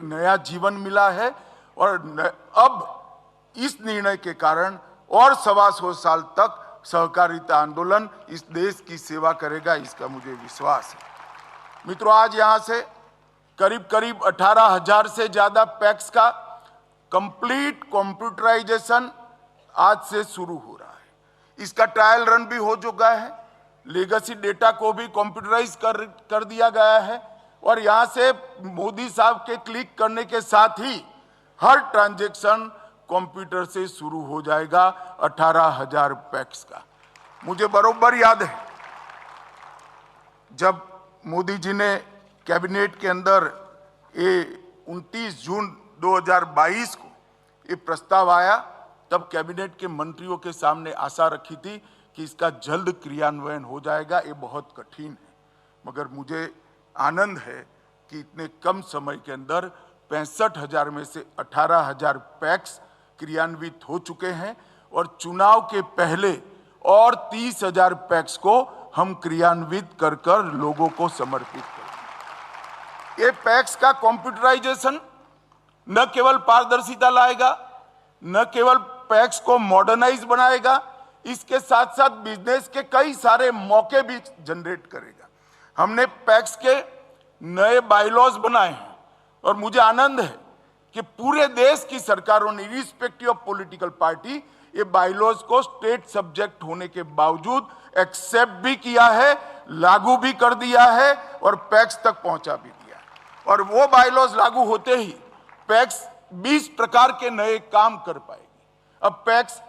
एक नया जीवन मिला है और अब इस निर्णय के कारण और 125 साल तक सहकारिता आंदोलन इस देश की सेवा करेगा, इसका मुझे विश्वास है। मित्रों, आज यहां से करीब करीब 18,000 से ज्यादा पैक्स का कंप्लीट कंप्यूटराइजेशन आज से शुरू हो रहा है। इसका ट्रायल रन भी हो चुका है, लेगेसी डेटा को भी कंप्यूटराइज कर दिया गया है और यहां से मोदी साहब के क्लिक करने के साथ ही हर ट्रांजैक्शन कंप्यूटर से शुरू हो जाएगा 18,000 पैक्स का। मुझे बरोबर याद है जब मोदी जी ने कैबिनेट के अंदर ये 29 जून 2022 को ये प्रस्ताव आया, तब कैबिनेट के मंत्रियों के सामने आशा रखी थी कि इसका जल्द क्रियान्वयन हो जाएगा। ये बहुत कठिन है, मगर मुझे आनंद है कि इतने कम समय के अंदर 65,000 में से 18,000 पैक्स क्रियान्वित हो चुके हैं और चुनाव के पहले और 30,000 पैक्स को हम क्रियान्वित कर कर लोगों को समर्पित करेंगे। ये पैक्स का कंप्यूटराइजेशन न केवल पारदर्शिता लाएगा, न केवल पैक्स को मॉडर्नाइज बनाएगा, इसके साथ साथ बिजनेस के कई सारे मौके भी जनरेट करेगा। हमने पैक्स के नए बायलॉज बनाए हैं और मुझे आनंद है कि पूरे देश की सरकारों ने इर्रिस्पेक्टिव ऑफ पॉलिटिकल पार्टी ये बायलॉज को स्टेट सब्जेक्ट होने के बावजूद एक्सेप्ट भी किया है, लागू भी कर दिया है और पैक्स तक पहुंचा भी दिया है। और वो बायलॉज लागू होते ही पैक्स 20 प्रकार के नए काम कर पाएगी। अब पैक्स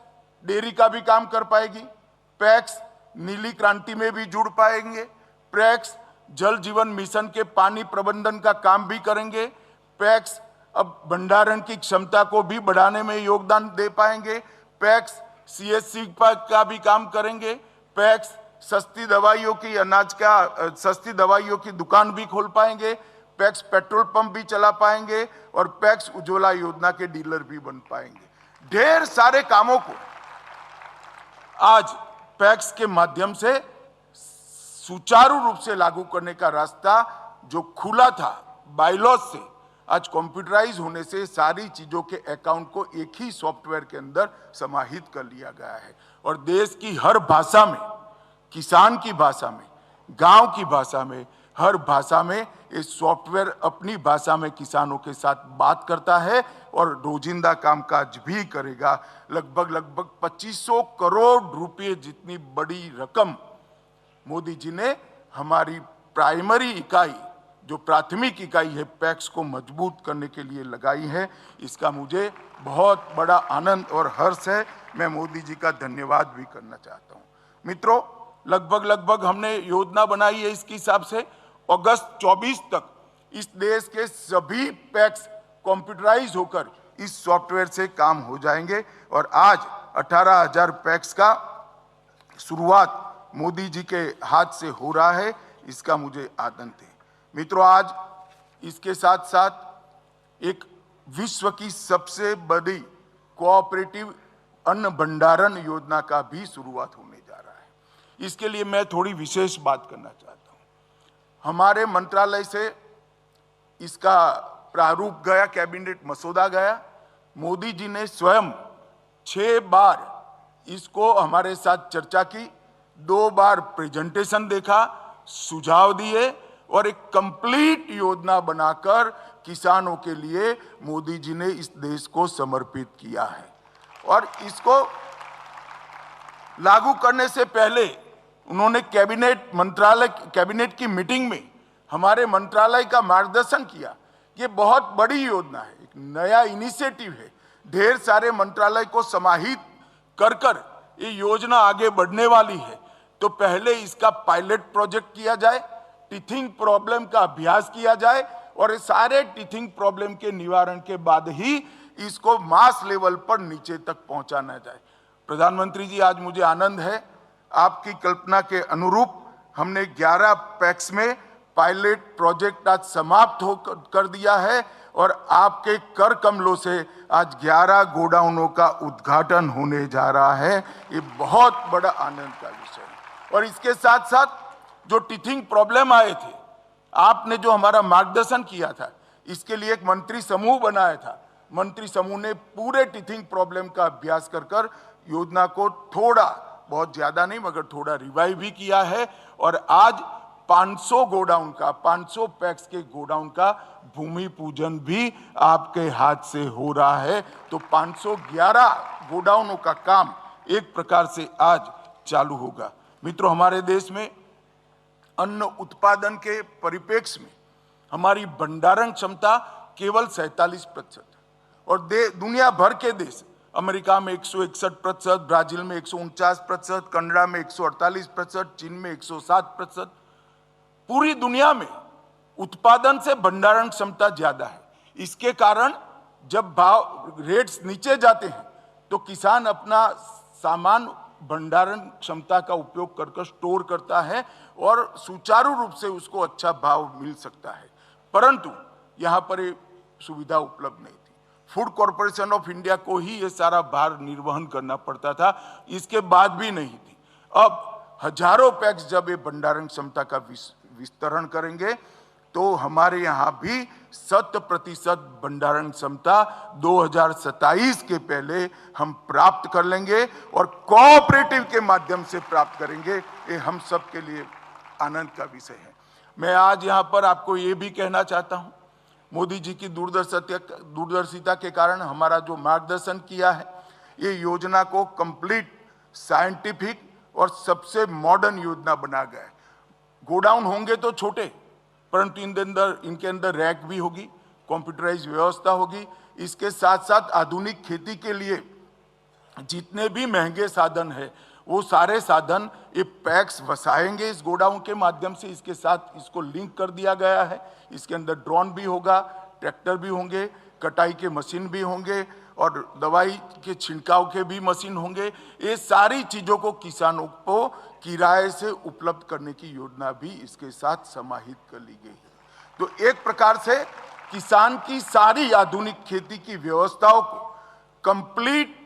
डेयरी का भी काम कर पाएगी, पैक्स नीली क्रांति में भी जुड़ पाएंगे, पैक्स जल जीवन मिशन के पानी प्रबंधन का काम भी करेंगे, पैक्स अब भंडारण की क्षमता को भी बढ़ाने में योगदान दे पाएंगे, पैक्स सीएससी का भी काम करेंगे, पैक्स सस्ती दवाइयों की सस्ती दवाइयों की दुकान भी खोल पाएंगे, पैक्स पेट्रोल पंप भी चला पाएंगे और पैक्स उज्ज्वला योजना के डीलर भी बन पाएंगे। ढेर सारे कामों को आज पैक्स के माध्यम से सुचारू रूप से लागू करने का रास्ता जो खुला था बायलॉज से, आज कंप्यूटराइज होने से सारी चीजों के अकाउंट को एक ही सॉफ्टवेयर के अंदर समाहित कर लिया गया है और देश की हर भाषा में, किसान की भाषा में, गांव की भाषा में, हर भाषा में ये सॉफ्टवेयर अपनी भाषा में किसानों के साथ बात करता है और रोजिंदा कामकाज भी करेगा। लगभग 2500 करोड़ रुपए जितनी बड़ी रकम मोदी जी ने हमारी प्राइमरी इकाई, जो प्राथमिक इकाई है पैक्स को मजबूत करने के लिए लगाई है, इसका मुझे बहुत बड़ा आनंद और हर्ष है। मैं मोदी जी का धन्यवाद भी करना चाहता हूं। मित्रों, लगभग हमने योजना बनाई है, इसके हिसाब से अगस्त 24 तक इस देश के सभी पैक्स कंप्यूटराइज होकर इस सॉफ्टवेयर से काम हो जाएंगे और आज 18,000 पैक्स का शुरुआत मोदी जी के हाथ से हो रहा है, इसका मुझे आनंद है। मित्रों, आज इसके साथ साथ एक विश्व की सबसे बड़ी कोऑपरेटिव अन्न भंडारण योजना का भी शुरुआत होने जा रहा है। इसके लिए मैं थोड़ी विशेष बात करना चाहता हूं। हमारे मंत्रालय से इसका प्रारूप गया, कैबिनेट मसौदा गया, मोदी जी ने स्वयं 6 बार इसको हमारे साथ चर्चा की, 2 बार प्रेजेंटेशन देखा, सुझाव दिए और एक कंप्लीट योजना बनाकर किसानों के लिए मोदी जी ने इस देश को समर्पित किया है। और इसको लागू करने से पहले उन्होंने कैबिनेट की मीटिंग में हमारे मंत्रालय का मार्गदर्शन किया। ये बहुत बड़ी योजना है, एक नया इनिशिएटिव है, ढेर सारे मंत्रालय को समाहित कर ये योजना आगे बढ़ने वाली है। तो पहले इसका पायलट प्रोजेक्ट किया जाए, टीथिंग प्रॉब्लम का अभ्यास किया जाए और सारे टीथिंग प्रॉब्लम के निवारण के बाद ही इसको मास लेवल पर नीचे तक पहुंचाना जाए। प्रधानमंत्री जी, आज मुझे आनंद है, आपकी कल्पना के अनुरूप हमने 11 पैक्स में पायलट प्रोजेक्ट आज समाप्त कर दिया है और आपके कर कमलों से आज 11 गोडाउनों का उद्घाटन होने जा रहा है। ये बहुत बड़ा आनंद का विषय है। और इसके साथ साथ जो टीथिंग प्रॉब्लम आए थे, आपने जो हमारा मार्गदर्शन किया था इसके लिए एक मंत्री समूह बनाया था। मंत्री समूह ने पूरे टीथिंग प्रॉब्लम का अभ्यास कर योजना को थोड़ा, बहुत ज्यादा नहीं मगर थोड़ा रिवाइव भी किया है। और आज 500 गोडाउन का, 500 पैक्स के गोडाउन का भूमि पूजन भी आपके हाथ से हो रहा है। तो 511 गोडाउनों का काम एक प्रकार से आज चालू होगा। मित्रों, हमारे देश में अन्न उत्पादन के परिप्रेक्ष्य में हमारी भंडारण क्षमता केवल 47% और दुनिया भर के देश, अमेरिका में 161%, ब्राजील में 149%, कनाडा में 148%, चीन में 107%, पूरी दुनिया में उत्पादन से भंडारण क्षमता ज्यादा है। इसके कारण जब भाव रेट्स नीचे जाते हैं तो किसान अपना सामान भंडारण क्षमता का उपयोग कर स्टोर करता है और सुचारू रूप से उसको अच्छा भाव मिल सकता है। परंतु यहाँ पर ये सुविधा उपलब्ध नहीं थी। फूड कॉरपोरेशन ऑफ इंडिया को ही ये सारा भार निर्वहन करना पड़ता था, इसके बाद भी नहीं थी। अब हजारों पैक्स जब ये भंडारण क्षमता का विस्तरण करेंगे तो हमारे यहाँ भी 100% भंडारण क्षमता 2027 के पहले हम प्राप्त कर लेंगे और कोऑपरेटिव के माध्यम से प्राप्त करेंगे। ये हम सब के लिए आनंद का विषय है। मैं आज यहाँ पर आपको ये भी कहना चाहता हूँ, मोदी जी की दूरदर्शिता के कारण हमारा जो मार्गदर्शन किया है, ये योजना को कंप्लीट साइंटिफिक और सबसे मॉडर्न योजना बना गया है। गोडाउन होंगे तो छोटे, परंतु इनके अंदर रैक भी होगी, कंप्यूटराइज व्यवस्था होगी। इसके साथ साथ आधुनिक खेती के लिए जितने भी महंगे साधन है वो सारे साधन ये पैक्स वसाएंगे इस गोडाउन के माध्यम से। इसके साथ इसको लिंक कर दिया गया है। इसके अंदर ड्रोन भी होगा, ट्रैक्टर भी होंगे, कटाई के मशीन भी होंगे और दवाई के छिड़काव के भी मशीन होंगे। ये सारी चीजों को किसानों को किराए से उपलब्ध करने की योजना भी इसके साथ समाहित कर ली गई है। तो एक प्रकार से किसान की सारी आधुनिक खेती की व्यवस्थाओं को कंप्लीट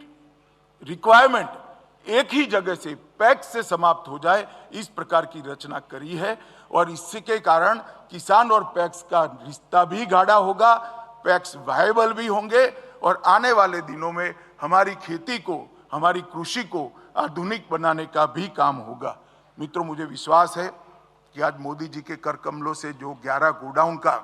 रिक्वायरमेंट एक ही जगह से पैक्स से समाप्त हो जाए, इस प्रकार की रचना करी है। और इसके कारण किसान और पैक्स का रिश्ता भी गाढ़ा होगा, पैक्स वायबल भी होंगे और आने वाले दिनों में हमारी खेती को, हमारी कृषि को आधुनिक बनाने का भी काम होगा। मित्रों, मुझे विश्वास है कि आज मोदी जी के कर कमलों से जो 11 गोडाउन का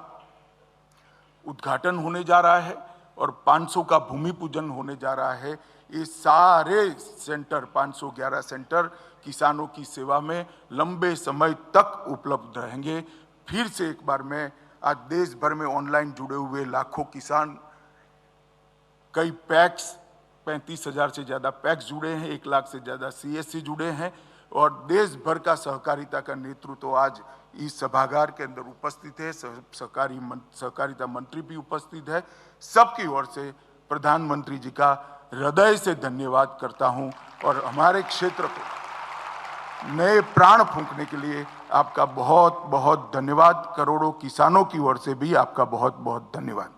उद्घाटन होने जा रहा है और 500 का भूमि पूजन होने जा रहा है, ये सारे सेंटर 511 सेंटर किसानों की सेवा में लंबे समय तक उपलब्ध रहेंगे। फिर से एक बार मैं आज देश भर में ऑनलाइन जुड़े हुए लाखों किसान, कई पैक्स 35,000 से ज़्यादा पैक्स जुड़े हैं, 1 लाख से ज़्यादा CSC जुड़े हैं और देश भर का सहकारिता का नेतृत्व तो आज इस सभागार के अंदर उपस्थित है। सहकारिता मंत्री भी उपस्थित है। सबकी ओर से प्रधानमंत्री जी का हृदय से धन्यवाद करता हूं और हमारे क्षेत्र को नए प्राण फूंकने के लिए आपका बहुत बहुत धन्यवाद। करोड़ों किसानों की ओर से भी आपका बहुत बहुत धन्यवाद।